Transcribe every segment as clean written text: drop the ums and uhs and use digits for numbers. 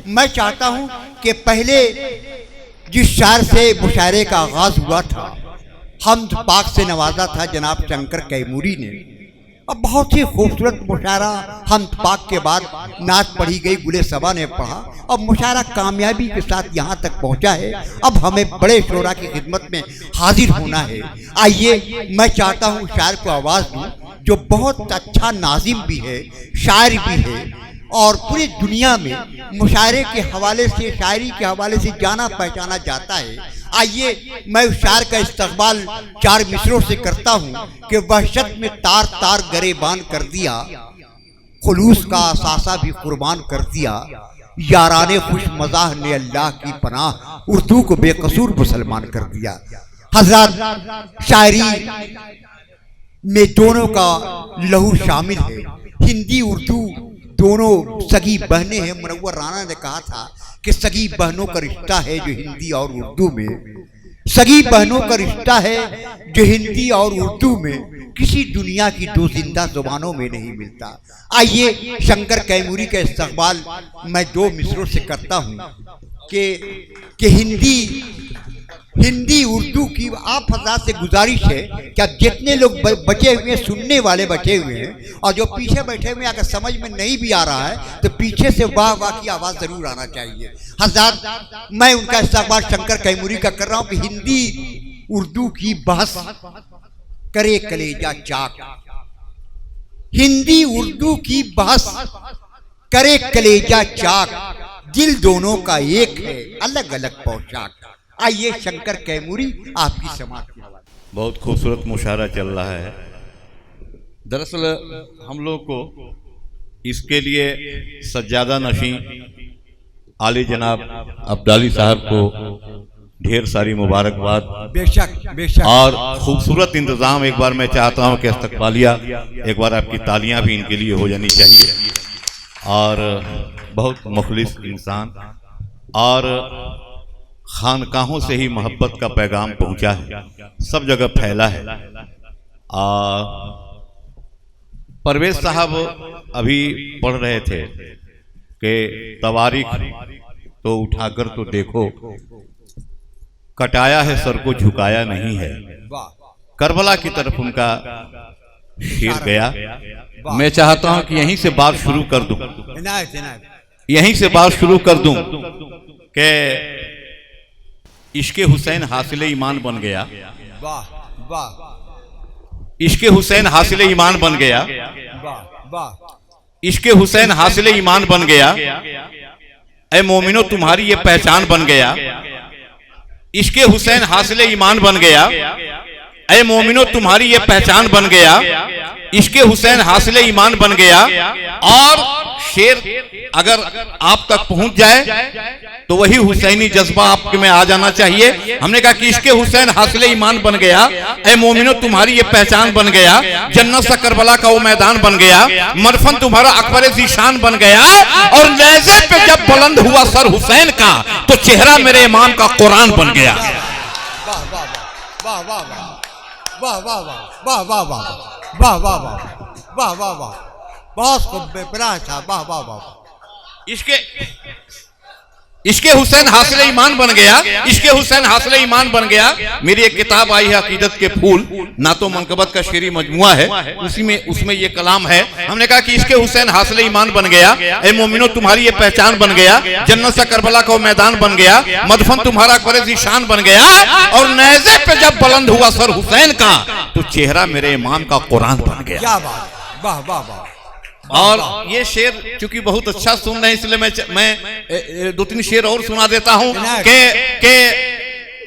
मैं चाहता हूं कि पहले जिस शायर से मुशायरे का आगाज हुआ था, हमद पाक से नवाजा था जनाब शंकर कैमूरी ने। अब बहुत ही खूबसूरत मुशायरा हमद पाक के बाद नात पढ़ी गई, गुले सबा ने पढ़ा। अब मुशायरा कामयाबी के साथ यहाँ तक पहुँचा है। अब हमें बड़े शोरा की खिदमत में हाजिर होना है। आइए, मैं चाहता हूँ शायर को आवाज़ दूँ जो बहुत अच्छा नाजिम भी है, शायर भी है और पूरी दुनिया में मुशायरे के हवाले से, शायरी के हवाले से जाना पहचाना जाता है। आइए, मैं उस शायर का इस्तकबाल 4 मिसरों से करता हूँ कि वहशत में तार तार गरेबान कर दिया, खुलूस का असासा भी कुर्बान कर दिया, याराने खुश मज़ाह ने अल्लाह की पनाह उर्दू को बेकसूर मुसलमान कर दिया। हज़रात, शायरी में दोनों का लहू शामिल है। हिंदी उर्दू दोनों सगी बहनें हैं। मुनव्वर राना ने कहा था कि सगी बहनों का रिश्ता है जो हिंदी और उर्दू में, सगी बहनों का रिश्ता है जो हिंदी और उर्दू में किसी दुनिया की 2 जिंदा जुबानों में नहीं मिलता। आइए, शंकर कैमूरी का इस्तकबाल मैं 2 मिसरों से करता हूँ कि हिंदी उर्दू की आप हज़रात से गुजारिश है कि आप जितने लोग बचे हुए हैं, सुनने वाले बचे हुए हैं, और जो पीछे बैठे हुए अगर समझ में नहीं भी आ रहा है तो पीछे से वाह वाह की आवाज़ ज़रूर आना चाहिए। हज़रात, मैं उनका इस्तकबाल शंकर कैमूरी का कर रहा हूँ कि हिंदी उर्दू की बहस करे कलेजा चाक, हिंदी उर्दू की बहस करे कलेजा चाक, दिल दोनों का एक है, अलग अलग पोशाक। आइए, शंकर कैमूरी आपकी समाज की आवाज़। बहुत खूबसूरत मुशायरा चल रहा है। दरअसल हम लोग को इसके लिए सज्जादा नशीं आली जनाब अब्दाली साहब को ढेर सारी मुबारकबाद। बेशक बेशक। और खूबसूरत इंतज़ाम एक बार मैं चाहता हूं कि इस्तकबालिया एक बार आपकी तालियां भी इनके लिए हो जानी चाहिए। और बहुत मुखलिस इंसान और खानकाहों से ही मोहब्बत का पैगाम पहुंचा है, सब जगह फैला है। परवेज साहब अभी पढ़ रहे थे कि तवारीख तो उठाकर तो देखो, कटाया है सर को झुकाया नहीं है। करबला की तरफ उनका शेर गया। मैं चाहता हूं कि यहीं से बात शुरू कर दूं, यहीं से बात शुरू कर दूं कि इश्क़े हुसैन हासिल ईमान बन गया। वाह वाह। इश्क़े हुसैन हासिल ईमान बन गया। वाह वाह। इश्क़े हुसैन हासिल ईमान बन गया। ऐ मोमिनो तुम्हारी ये पहचान बन गया। इश्क़े हुसैन हासिल ईमान बन गया। ऐ मोमिनो तुम्हारी ये पहचान बन गया। इश्क़े हुसैन हासिल ईमान बन गया। और शेर अगर आप तक पहुंच जाए तो वही हुसैनी जज्बा आपके में आ जाना चाहिए। हमने कहा कि इश्क़े हुसैन हासिल ईमान बन गया, ऐ मोमिनो तुम्हारी ये पहचान बन गया। जन्नत सा करबला का वो मैदान बन गया। मरफन तुम्हारा अकबर ज़ीशान बन गया। और नेज़े पे जब बुलंद हुआ सर हुसैन का तो चेहरा मेरे इमाम का कुरान बन गया। वाह वाह वाह वाह वाह वाह वाह वाह वाह वाह वाह वाह वाह वाह, बहुत खूब बेपरा था। वाह वाह वाह। इश्क़े हुसैन हासिल ईमान बन गया। इश्क़े हुसैन हासिल ईमान बन गया। मेरी एक किताब आई है अकीदत के फूल, नातो मनकबत का शेरी मजमुआ है, उसमें ये कलाम है। हमने कहा कि इश्क़े हुसैन हासिल ईमान बन गया। ऐ मोमिनो तुम्हारी ये पहचान बन गया। जन्नत सा करबला का वो मैदान बन गया। मदफन तुम्हारा अकबर ज़ीशान बन गया। और नेज़े पे जब बुलंद हुआ सर हुसैन का तो चेहरा मेरे इमाम का कुरान बन गया। क्या बात। वाह वाह वाह। और ये शेर चूंकि बहुत अच्छा सुन रहे हैं, इसलिए मैं 2-3 शेर और सुना देता हूं के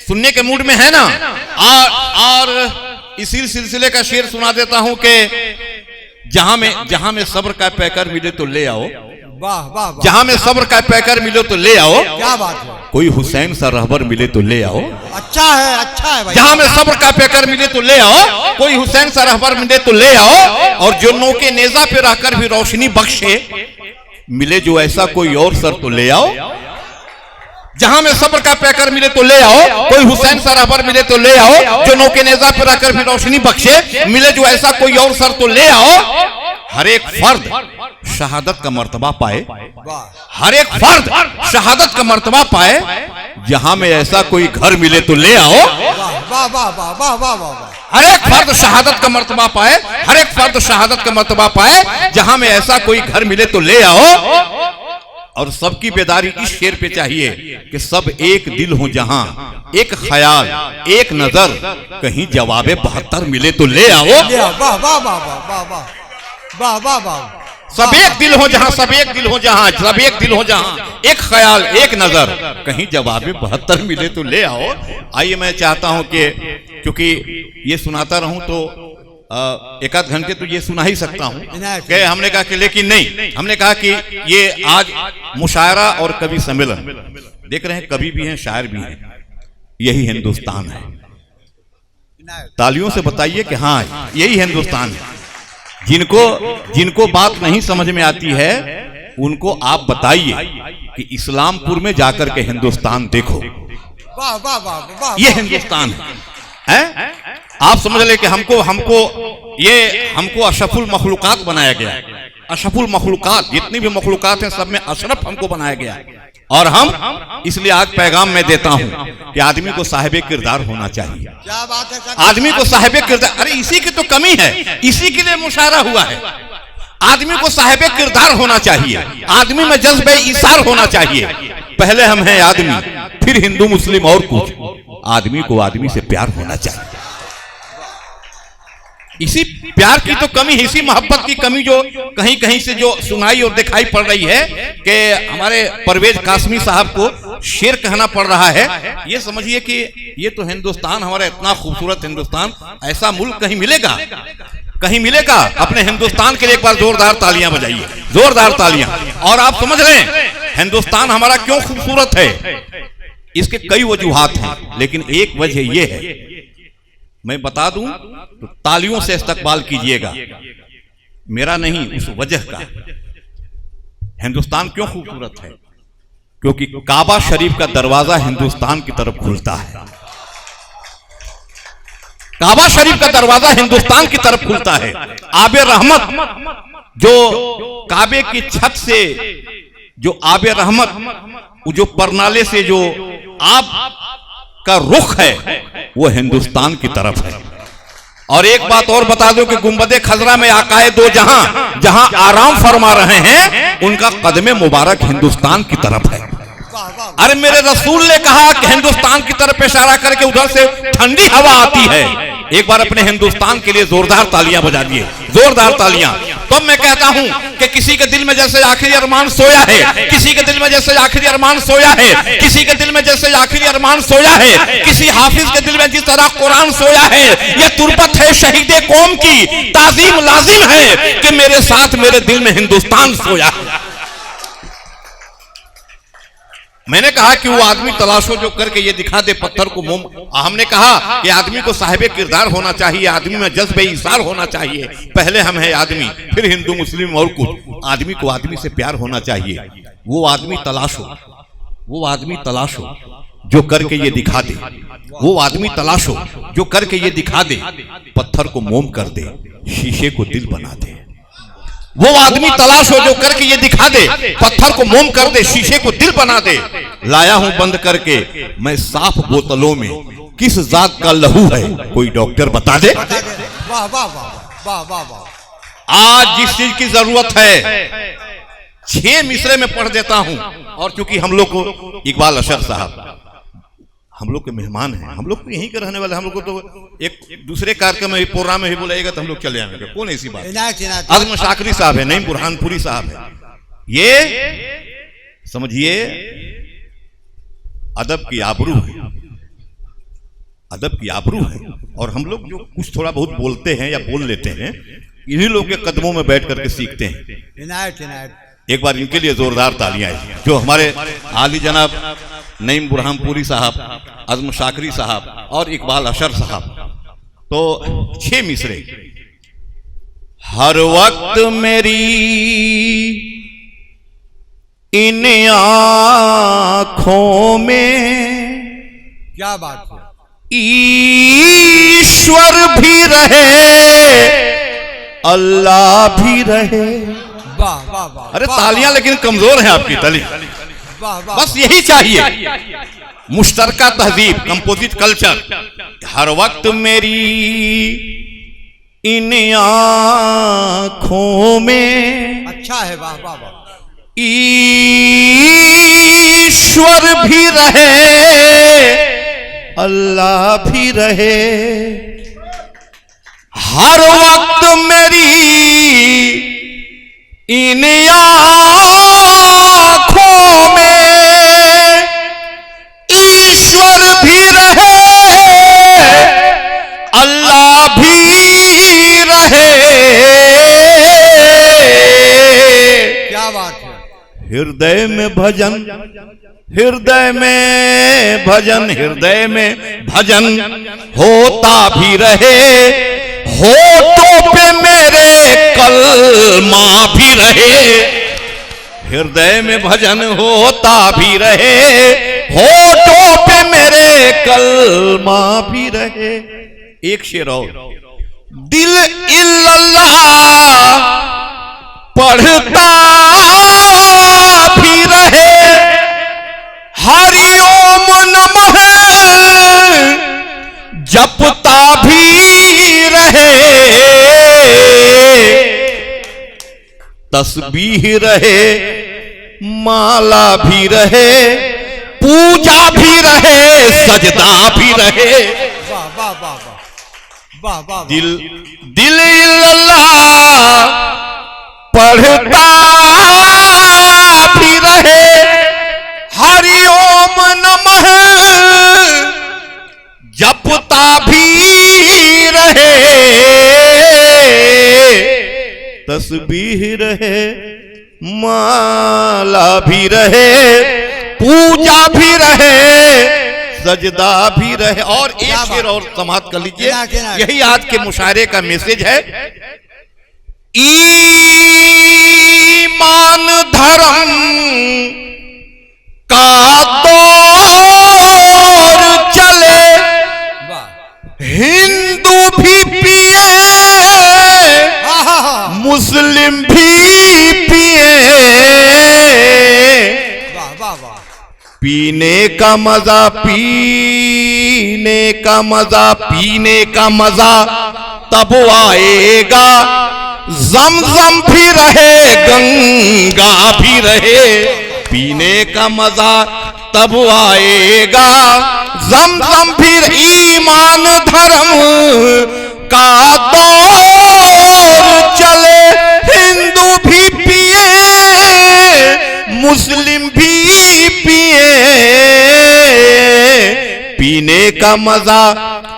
सुनने के मूड में है ना। और इसी सिलसिले का शेर सुना देता हूं कि जहां में सब्र का पैकर मिले तो ले आओ। वाह वाह। जहां में सब्र का पैकर मिले तो ले आओ। क्या बात है। कोई हुसैन सा रहबर मिले तो ले आओ। अच्छा है भाई। जहां में सब्र का पैकर मिले तो ले आओ। कोई हुसैन सा रहबर मिले तो ले आओ। और जो नौके नेजा पे रहकर भी रोशनी बख्शे, मिले जो ऐसा कोई और सर तो ले आओ। जहां में सब्र का पैकर मिले तो ले आओ। कोई हुसैन सा रहबर मिले तो ले आओ। जो नौके नेजा पे रहकर भी रोशनी बख्शे, मिले जो ऐसा कोई और सर तो ले आओ। हर एक फर्द शहादत का मर्तबा पाए, वाह हर एक फर्द शहादत का मर्तबा पाए। जहां में ऐसा कोई घर मिले तो ले आओ। वाह वाह वाह वाह वाह वाह। हर एक फर्द शहादत का मर्तबा पाए, हर एक फर्द शहादत का मर्तबा पाए। जहां में ऐसा कोई घर मिले तो ले आओ। और सबकी बेदारी इस शेर पे चाहिए कि सब एक दिल हो जहां, एक ख्याल, एक नजर, कहीं जवाबे 72 मिले तो ले आओ। वाह वाह वाह वाह वाह वाह वाह वाह वाह। सब एक दिल हो जहां, सब एक दिल हो जहां, सब एक दिल हो जहां, एक ख्याल, एक नजर, कहीं जवाबे 72 मिले तो ले आओ। आइए, मैं चाहता हूं कि क्योंकि ये सुनाता रहूं तो एक आध घंटे तो ये सुना ही सकता हूं कि हमने कहा कि लेकिन नहीं, हमने कहा कि ये आज मुशायरा और कवि सम्मेलन देख रहे हैं, कवि भी हैं, शायर भी हैं, यही हिंदुस्तान है। तालियों से बताइए कि हाँ, यही हिंदुस्तान है। जिनको बात नहीं समझ में आती है उनको आप बताइए कि इस्लामपुर में जाकर के हिंदुस्तान देखो। वाह वाह वाह वाह। ये हिंदुस्तान है। आप समझ ले कि हमको अशरफुल मखलूकात बनाया गया। अशरफुल मखलूकात, जितनी भी मखलूकात हैं सब में अशरफ हमको बनाया गया। और हम इसलिए आज पैगाम मैं देता हूं कि आदमी को साहिब किरदार होना चाहिए। क्या बात है, आदमी को साहिब किरदार, अरे इसी की तो कमी है, इसी के लिए मुशायरा हुआ है। आदमी को साहिब किरदार होना चाहिए, आदमी में जज्बे इसार होना चाहिए। पहले हम हैं आदमी, फिर हिंदू मुस्लिम और कुछ। आदमी को आदमी से प्यार होना चाहिए। इसी प्यार की तो कमी है, इसी मोहब्बत की कमी जो कहीं कहीं से जो सुनाई और दिखाई पड़ रही है कि हमारे परवेज कासमी साहब को शेर कहना पड़ रहा है। ये समझिए कि ये तो हिंदुस्तान, हमारा इतना खूबसूरत हिंदुस्तान, ऐसा मुल्क कहीं मिलेगा? कहीं मिलेगा? अपने हिंदुस्तान के लिए एक बार जोरदार तालियां बजाइए, जोरदार तालियां। और आप समझ रहे हैं हिंदुस्तान हमारा क्यों खूबसूरत है? इसके कई वजूहात हैं, लेकिन एक वजह यह है, मैं बता दूं तो तालियों से इस्तकबाल कीजिएगा, मेरा नहीं, उस वजह का। हिंदुस्तान क्यों खूबसूरत है? क्योंकि काबा शरीफ का दरवाजा हिंदुस्तान की तरफ खुलता है। काबा शरीफ का दरवाजा हिंदुस्तान की तरफ खुलता है। आबे रहमत जो काबे की छत से, जो आबे रहमत, जो परनाले से जो आब का रुख है, वो हिंदुस्तान की तरफ है। और एक बात और बता दो कि गुंबदे खजरा में आकाए दो जहां, जहां आराम फरमा रहे हैं, उनका कदमे मुबारक हिंदुस्तान की तरफ है। अरे मेरे रसूल ने कहा कि हिंदुस्तान की तरफ इशारा करके उधर से ठंडी हवा आती है। एक बार अपने हिंदुस्तान के लिए जोरदार तालियां बजा दिए, जोरदार तालियां। तो मैं कहता हूं कि किसी के दिल में जैसे आखिरी अरमान सोया है, किसी के दिल में जैसे आखिरी अरमान सोया है, किसी के दिल में जैसे आखिरी अरमान सोया है, किसी हाफिज के दिल में जिस तरह कुरान सोया है, यह तुरबत है शहीदे कौम की, ताजीम लाजिम है कि मेरे साथ मेरे दिल में हिंदुस्तान सोया है। मैंने कहा कि वो आदमी तलाशो जो करके ये दिखा दे पत्थर को मोम। हमने कहा कि आदमी को साहिब किरदार होना चाहिए, आदमी में जज्बे इसार होना चाहिए। पहले हम हैं आदमी, फिर हिंदू मुस्लिम और कुछ। आदमी को आदमी से प्यार होना चाहिए। वो आदमी तलाशो, वो आदमी तलाशो जो करके ये दिखा दे, वो आदमी तलाशो जो करके ये दिखा दे, पत्थर को मोम कर दे, शीशे को दिल बना दे। वो आदमी तलाश हो जो करके ये दिखा दे, पत्थर को मोम कर दे, शीशे को दिल बना दे। लाया हूं बंद करके मैं साफ बोतलों में, किस जात का लहू है कोई डॉक्टर बता दे। वाह वाह वाह वाह वाह। आज जिस चीज की जरूरत है 6 मिसरे में पढ़ देता हूं। और चूंकि हम लोग को इकबाल अशर साहब हम लोग के मेहमान हैं, हम लोग तो यहीं के रहने वाले, हम लोग को तो एक दूसरे कार्यक्रम में प्रोग्राम में भी बुलाएगा तो हम लोग चले आएंगे, कौन ऐसी बात। आजम शाकरी साहब है, नईम बुरहानपुरी साहब है। ये समझिए अदब की आबरू है, अदब की आबरू है। और हम लोग जो कुछ थोड़ा बहुत बोलते हैं या बोल लेते हैं, इन्हीं लोग के कदमों में बैठ करके सीखते हैं। एक बार इनके लिए जोरदार तालियां जो हमारे आली जनाब नईम बुरहानपुरी साहब, आजम शाकरी साहब और इकबाल अशर साहब। तो 6 मिसरे। हर वक्त मेरी इन आंखों में, क्या बात है, ईश्वर भी रहे अल्लाह भी रहे। वाह वाह वाह। अरे तालियां लेकिन कमजोर है आपकी ताली। वाह वाह। बस यही चाहिए, मुश्तरका तहजीब, कंपोजिट कल्चर। हर वक्त मेरी इन आंखों में अच्छा है। वाह वाह वाह। ईश्वर भी रहे, अल्लाह भी रहे। हर वक्त मेरी इन आंखों में ईश्वर भी रहे, अल्लाह भी रहे। क्या बात है। हृदय में भजन, हृदय में भजन, हृदय में भजन होता भी रहे। होठों पे मेरे कलमा भी रहे। हृदय में भजन होता भी रहे, होठों पे मेरे कलमा भी रहे। एक शेर और। दिल इल्लल्लाह पढ़ता भी रहे, हरि ओम नमः जपता भी रहे। तस्बीह रहे, माला भी रहे, पूजा भी रहे, सजदा भी रहे। वाह वाह वाह वाह वाह वाह। दिल दिल इल्लल्लाह पढ़ता भी रहे, हरि ओम नमः जपता भी रहे। तस्बीह रहे, माला भी रहे, पूजा भी रहे, सजदा भी रहे। और एक शेर और समाप्त कर लीजिए, यही आज के मुशायरे का मैसेज है। ईमान धर्म का दौर चले, हिंदू भी पिए, मुस्लिम भी पिए। वाह वाह वाह। पीने का मजा, पीने का मजा, पीने का मजा तब आएगा, ज़मज़म भी रहे, गंगा भी रहे। पीने का मजा तब आएगा, ज़मज़म भी। ईमान धर्म का दौर चले, हिंदू भी पिए, मुस्लिम भी पिए। पीने का मजा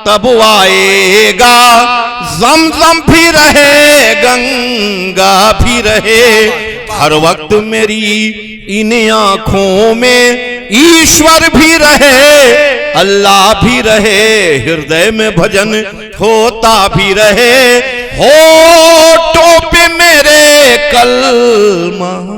तब आएगा, ज़मज़म भी रहे, गंगा भी रहे। हर वक्त मेरी इन आंखों में ईश्वर भी रहे, अल्लाह भी रहे। हृदय में भजन होता भी रहे, होठों पे मेरे कलमा